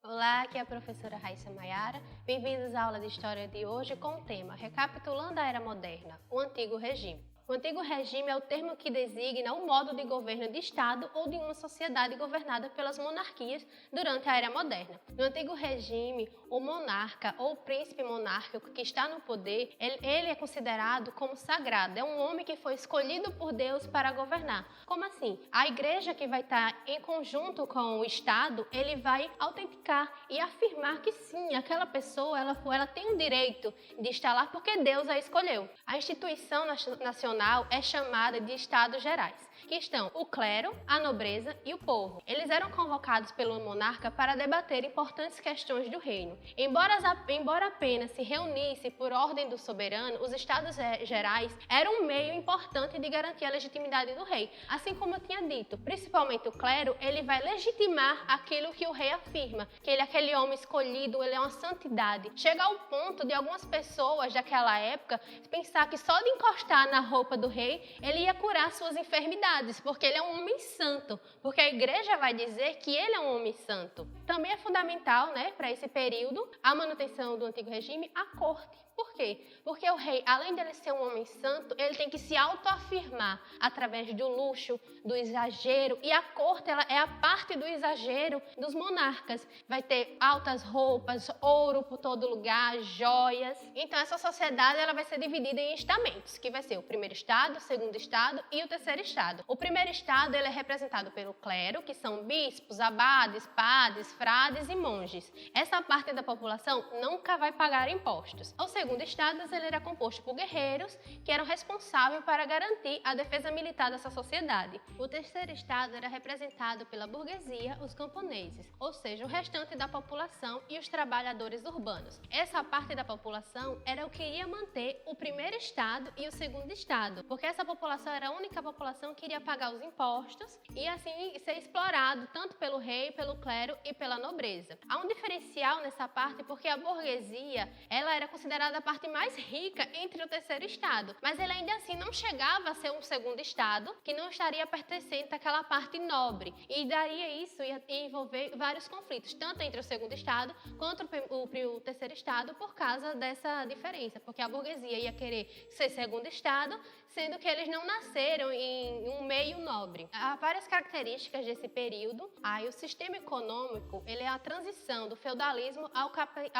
Olá, aqui é a professora Raíssa Maiara. Bem-vindos à aula de História de hoje com o tema Recapitulando a Era Moderna, o Antigo Regime. O Antigo Regime é o termo que designa o modo de governo de Estado ou de uma sociedade governada pelas monarquias durante a Era Moderna. No Antigo Regime, o monarca ou príncipe monárquico que está no poder, ele é considerado como sagrado. É um homem que foi escolhido por Deus para governar. Como assim? A igreja que vai estar em conjunto com o Estado, ele vai autenticar e afirmar que sim, aquela pessoa ela tem o direito de estar lá porque Deus a escolheu. A instituição nacional é chamada de Estados Gerais, que estão o clero, a nobreza e o povo. Eles eram convocados pelo monarca para debater importantes questões do reino. Embora apenas se reunisse por ordem do soberano, os Estados Gerais eram um meio importante de garantir a legitimidade do rei. Assim como eu tinha dito, principalmente o clero, ele vai legitimar aquilo que o rei afirma, que ele é aquele homem escolhido, ele é uma santidade. Chega ao ponto de algumas pessoas daquela época pensar que só de encostar na roupa do rei, ele ia curar suas enfermidades, porque ele é um homem santo, porque a igreja vai dizer que ele é um homem santo. Também é fundamental, para esse período, a manutenção do Antigo Regime, a corte. Por quê? Porque o rei, além de ele ser um homem santo, ele tem que se autoafirmar através do luxo, do exagero, e a corte ela é a parte do exagero dos monarcas. Vai ter altas roupas, ouro por todo lugar, joias. Então essa sociedade ela vai ser dividida em estamentos, que vai ser o primeiro estado, o segundo estado e o terceiro estado. O primeiro estado ele é representado pelo clero, que são bispos, abades, padres, frades e monges. Essa parte da população nunca vai pagar impostos. O segundo estado ele era composto por guerreiros que eram responsáveis para garantir a defesa militar dessa sociedade. O terceiro estado era representado pela burguesia, os camponeses, ou seja, o restante da população e os trabalhadores urbanos. Essa parte da população era o que iria manter o primeiro estado e o segundo estado, porque essa população era a única população que iria pagar os impostos e assim ser explorado tanto pelo rei, pelo clero e pela nobreza. Há um diferencial nessa parte porque a burguesia ela era considerada a parte mais rica entre o terceiro estado, mas ele ainda assim não chegava a ser um segundo estado que não estaria pertencente àquela parte nobre e daria isso ia envolver vários conflitos, tanto entre o segundo estado quanto o terceiro estado por causa dessa diferença, porque a burguesia ia querer ser segundo estado, sendo que eles não nasceram em um meio nobre. Há várias características desse período. O sistema econômico ele é a transição do feudalismo ao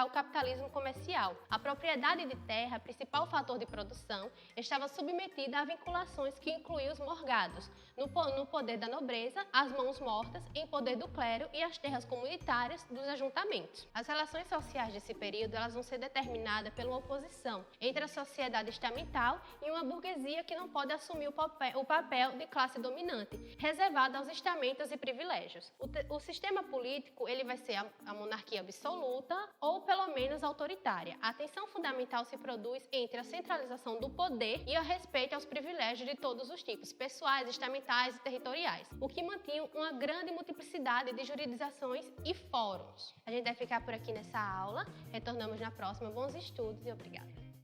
capitalismo comercial. A propriedade de terra, principal fator de produção, estava submetida a vinculações que incluíam os morgados, no poder da nobreza, as mãos mortas, em poder do clero e as terras comunitárias dos ajuntamentos. As relações sociais desse período elas vão ser determinadas pela oposição entre a sociedade estamental e uma burguesia que não pode assumir o papel de classe dominante, reservado aos estamentos e privilégios. O sistema político ele vai ser a monarquia absoluta ou pelo menos autoritária. A tensão fundamental se produz entre a centralização do poder e o respeito aos privilégios de todos os tipos, pessoais, estamentais e territoriais, o que mantinha uma grande multiplicidade de juridizações e fóruns. A gente vai ficar por aqui nessa aula, retornamos na próxima. Bons estudos e obrigada!